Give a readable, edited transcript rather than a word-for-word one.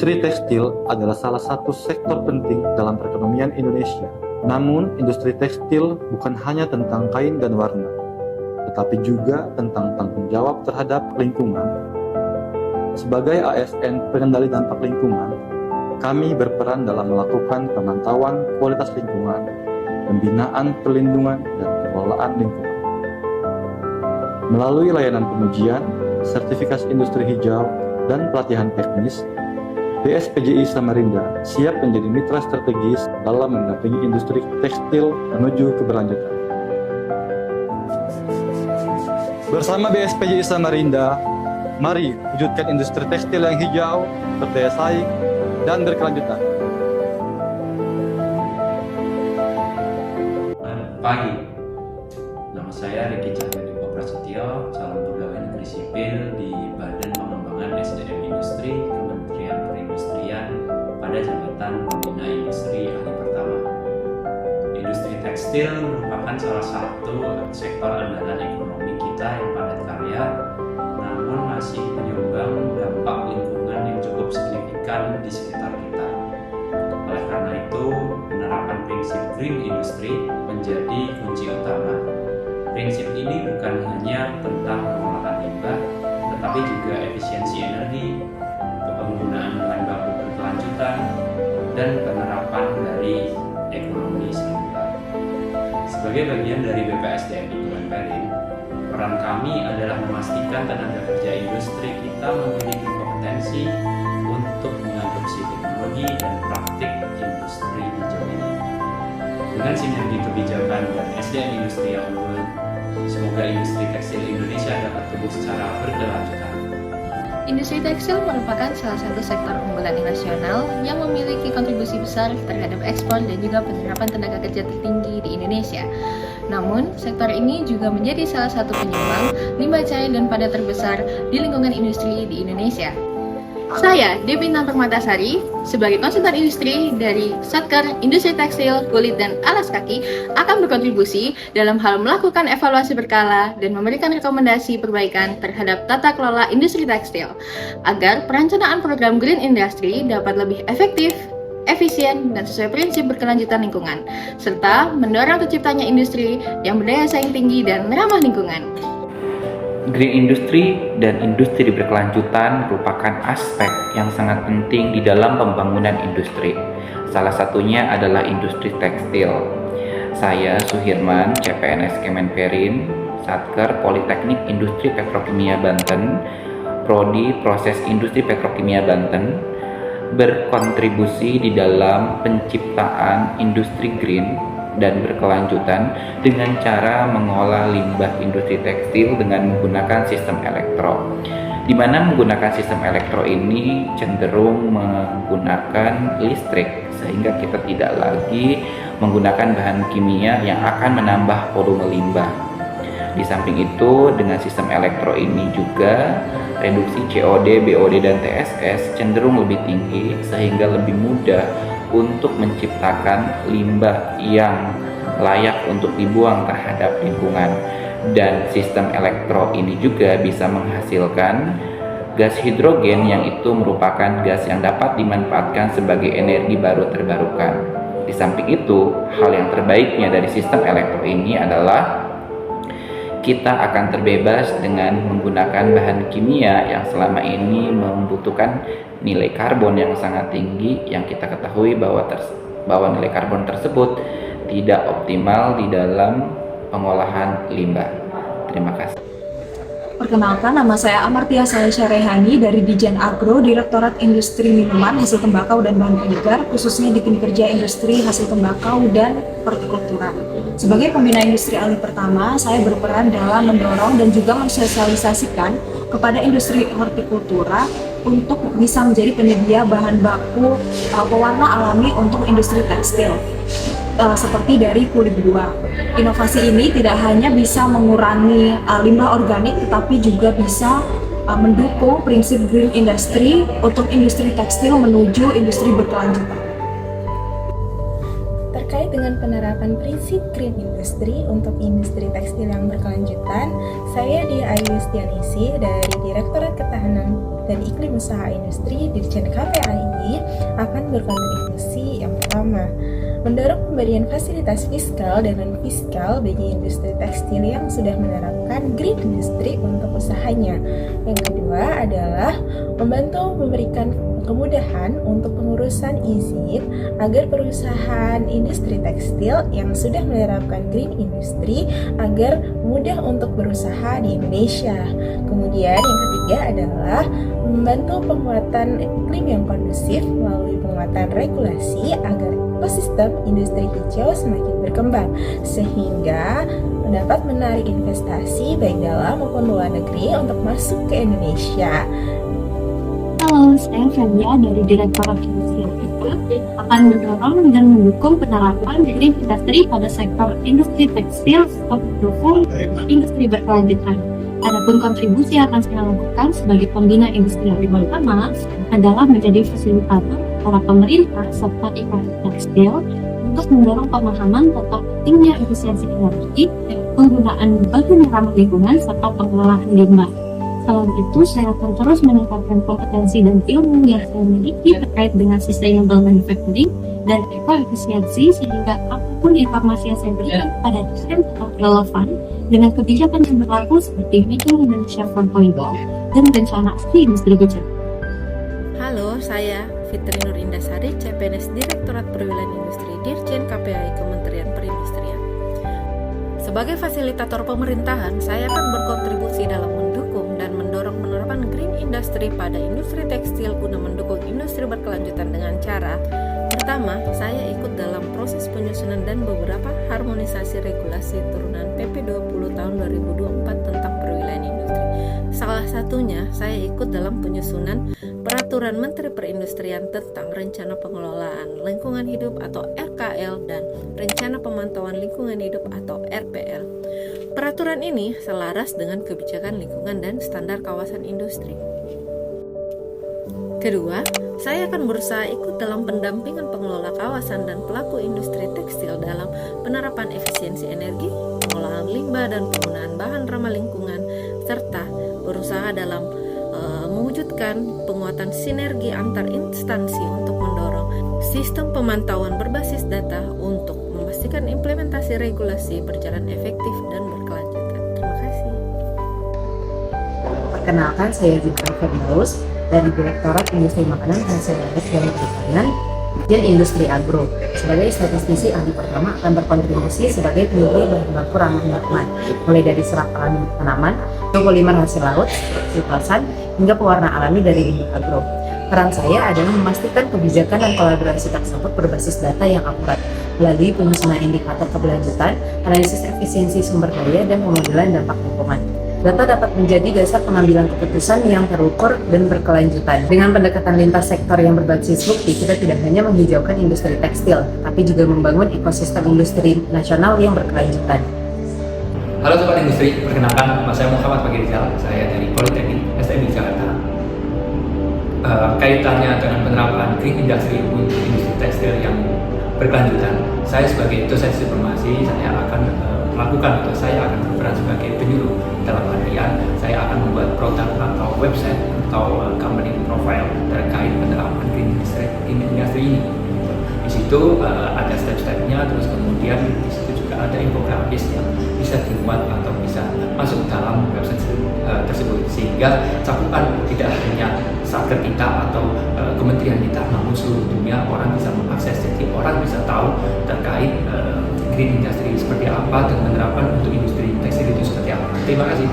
Industri tekstil adalah salah satu sektor penting dalam perekonomian Indonesia. Namun, industri tekstil bukan hanya tentang kain dan warna, tetapi juga tentang tanggung jawab terhadap lingkungan. Sebagai ASN pengendali dampak lingkungan, kami berperan dalam melakukan pemantauan kualitas lingkungan, pembinaan perlindungan, dan pengelolaan lingkungan. Melalui layanan pengujian, sertifikasi industri hijau, dan pelatihan teknis, BSPJI Samarinda siap menjadi mitra strategis dalam mendampingi industri tekstil menuju keberlanjutan. Bersama BSPJI Samarinda, mari wujudkan industri tekstil yang hijau, berdaya saing, dan berkelanjutan. Pagi, nama saya Riki Cahyadipur Prasetyo, calon pegawai negeri sipil di Badan Pengembangan SDM Industri Kementerian Perindustrian pada jabatan Pembina Industri Ahli Pertama. Industri tekstil merupakan salah satu sektor andalan ekonomi kita yang padat karya, namun masih menyumbang dampak lingkungan yang cukup signifikan di sekitar kita. Oleh karena itu, penerapan prinsip green industry menjadi kunci utama. Prinsip ini bukan hanya tentang pengolahan limbah, tetapi juga efisiensi energi, penggunaan bahan baku berkelanjutan, dan penerapan dari ekonomi sirkular. Sebagai bagian dari BPSDMI Kemenperin, peran kami adalah memastikan tenaga kerja industri kita memiliki kompetensi untuk mengadopsi teknologi dan praktik industri hijau ini. Dengan sinergi kebijakan dan SDM industri yang unggul, semoga industri tekstil Indonesia dapat tumbuh secara berkelanjutan. Industri tekstil merupakan salah satu sektor unggulan nasional yang memiliki kontribusi besar terhadap ekspor dan juga penerapan tenaga kerja tertinggi di Indonesia. Namun, sektor ini juga menjadi salah satu penyumbang limbah cair dan padat terbesar di lingkungan industri di Indonesia. Saya, Devina Permatasari, sebagai konsultan industri dari Satker Industri Tekstil, Kulit, dan Alas Kaki akan berkontribusi dalam hal melakukan evaluasi berkala dan memberikan rekomendasi perbaikan terhadap tata kelola industri tekstil agar perencanaan program Green Industry dapat lebih efektif, efisien, dan sesuai prinsip berkelanjutan lingkungan, serta mendorong terciptanya industri yang berdaya saing tinggi dan ramah lingkungan. Green industry dan industri berkelanjutan merupakan aspek yang sangat penting di dalam pembangunan industri. Salah satunya adalah industri tekstil. Saya Suhirman, CPNS Kemenperin, Satker Politeknik Industri Petrokimia Banten, Prodi Proses Industri Petrokimia Banten, berkontribusi di dalam penciptaan industri green dan berkelanjutan dengan cara mengolah limbah industri tekstil dengan menggunakan sistem elektro. Di mana menggunakan sistem elektro ini cenderung menggunakan listrik, sehingga kita tidak lagi menggunakan bahan kimia yang akan menambah volume limbah. Di samping itu, dengan sistem elektro ini juga reduksi COD, BOD, dan TSS cenderung lebih tinggi, sehingga lebih mudah untuk menciptakan limbah yang layak untuk dibuang terhadap lingkungan. Dan sistem elektro ini juga bisa menghasilkan gas hidrogen, yang itu merupakan gas yang dapat dimanfaatkan sebagai energi baru terbarukan. Di samping itu, hal yang terbaiknya dari sistem elektro ini adalah kita akan terbebas dengan menggunakan bahan kimia yang selama ini membutuhkan nilai karbon yang sangat tinggi, yang kita ketahui bahwa nilai karbon tersebut tidak optimal di dalam pengolahan limbah. Terima kasih. Perkenalkan, nama saya Amartia Salesya Rehani dari Dijen Agro, Direktorat Industri Minuman, Hasil Tembakau, dan Bahan Penyegar, khususnya di Unit Kerja Industri Hasil Tembakau dan Hortikultura. Sebagai pembina industri ahli pertama, saya berperan dalam mendorong dan juga mensosialisasikan kepada industri hortikultura untuk bisa menjadi penyedia bahan baku pewarna alami untuk industri tekstil. Seperti dari kulit buah. Inovasi ini tidak hanya bisa mengurangi limbah organik, tetapi juga bisa mendukung prinsip green industry untuk industri tekstil menuju industri berkelanjutan. Terkait dengan penerapan prinsip green industry untuk industri tekstil yang berkelanjutan, saya Dia Ayu Yustianisi dari Direktorat Ketahanan dan Iklim Usaha Industri Dirjen KPAI akan berkontribusi yang pertama, mendorong pemberian fasilitas fiskal dan non-fiskal bagi industri tekstil yang sudah menerapkan green industry untuk usahanya. Yang kedua adalah membantu memberikan kemudahan untuk pengurusan izin agar perusahaan industri tekstil yang sudah menerapkan green industry agar mudah untuk berusaha di Indonesia. Kemudian yang ketiga adalah membantu penguatan iklim yang kondusif melalui penguatan regulasi agar ekosistem industri hijau semakin berkembang sehingga dapat menarik investasi baik dalam maupun luar negeri untuk masuk ke Indonesia. Halo, saya Febia dari Direktorat Industri akan mendorong dan mendukung penerapan green industry pada sektor industri tekstil untuk mendukung industri berkelanjutan. Adapun kontribusi yang akan saya lakukan sebagai pembina industri yang pertama adalah menjadi fasilitator para pemerintah serta industri tekstil untuk mendorong pemahaman tentang pentingnya efisiensi energi, penggunaan bahan ramah lingkungan serta pengelolaan limbah. Selain itu, saya akan terus meningkatkan kompetensi dan ilmu yang saya miliki terkait dengan sustainable manufacturing dan ekoefisiensi sehingga apapun informasi yang saya berikan pada dosen tetap relevan dengan kebijakan yang berlaku seperti Making Indonesia 4.0 dan rencana aksi industri hijau. Halo, saya Fitri Nur Indasari, CPNS Direktorat Perwilayahan Industri Dirjen KPAI Kementerian Perindustrian. Sebagai fasilitator pemerintahan, saya akan berkontribusi dalam mendukung dan mendorong penerapan green industry pada industri tekstil guna mendukung industri berkelanjutan dengan cara pertama, saya ikut dalam proses penyusunan dan beberapa harmonisasi regulasi turunan PP 20 tahun 2024 tentang perwilayahan industri. Salah satunya, saya ikut dalam penyusunan Peraturan Menteri Perindustrian tentang Rencana Pengelolaan Lingkungan Hidup atau RKL dan Rencana Pemantauan Lingkungan Hidup atau RPL. Peraturan ini selaras dengan kebijakan lingkungan dan standar kawasan industri. Kedua, saya akan berusaha ikut dalam pendampingan pengelola kawasan dan pelaku industri tekstil dalam penerapan efisiensi energi, pengolahan limbah dan penggunaan bahan ramah lingkungan, serta berusaha dalam mewujudkan penguatan sinergi antar instansi untuk mendorong sistem pemantauan berbasis data untuk memastikan implementasi regulasi berjalan efektif dan berkelanjutan. Terima kasih. Perkenalkan, saya Zitra Firdaus dari Direktorat Industri Makanan, Hasil dan Perikanan, Dirjen Industri Agro. Sebagai statistisi, ahli pertama akan berkontribusi sebagai peneliti bahan baku ramah lingkungan, mulai dari serat tanaman, biopolimer hasil laut, silpasan, hingga pewarna alami dari limbah agro. Peran saya adalah memastikan kebijakan dan kolaborasi tersebut berbasis data yang akurat melalui penyusunan indikator keberlanjutan, analisis efisiensi sumber daya, dan pemodelan dampak lingkungan. Data dapat menjadi dasar pengambilan keputusan yang terukur dan berkelanjutan. Dengan pendekatan lintas sektor yang berbasis bukti, kita tidak hanya menghijaukan industri tekstil, tapi juga membangun ekosistem industri nasional yang berkelanjutan. Halo Sobat Industri, perkenalkan nama saya Muhammad Fagirizal, saya dari Politeknik STMI Jakarta. Kaitannya dengan penerapan green industry untuk industri tekstil yang berkelanjutan, saya sebagai dosen informasi, saya akan melakukan atau saya akan berperan sebagai penyuluh. Dalam artian, saya akan membuat produk atau website atau company profile terkait penerapan green industry ini. Di situ ada step-stepnya, terus kemudian di situ juga ada infografis yang bisa dimuat atau bisa masuk dalam website tersebut, sehingga cakupan tidak hanya satker kita atau kementerian kita, namun seluruh dunia orang bisa mengakses, jadi orang bisa tahu terkait green industry seperti apa dan penerapan untuk industri tekstil itu seperti apa. Terima kasih.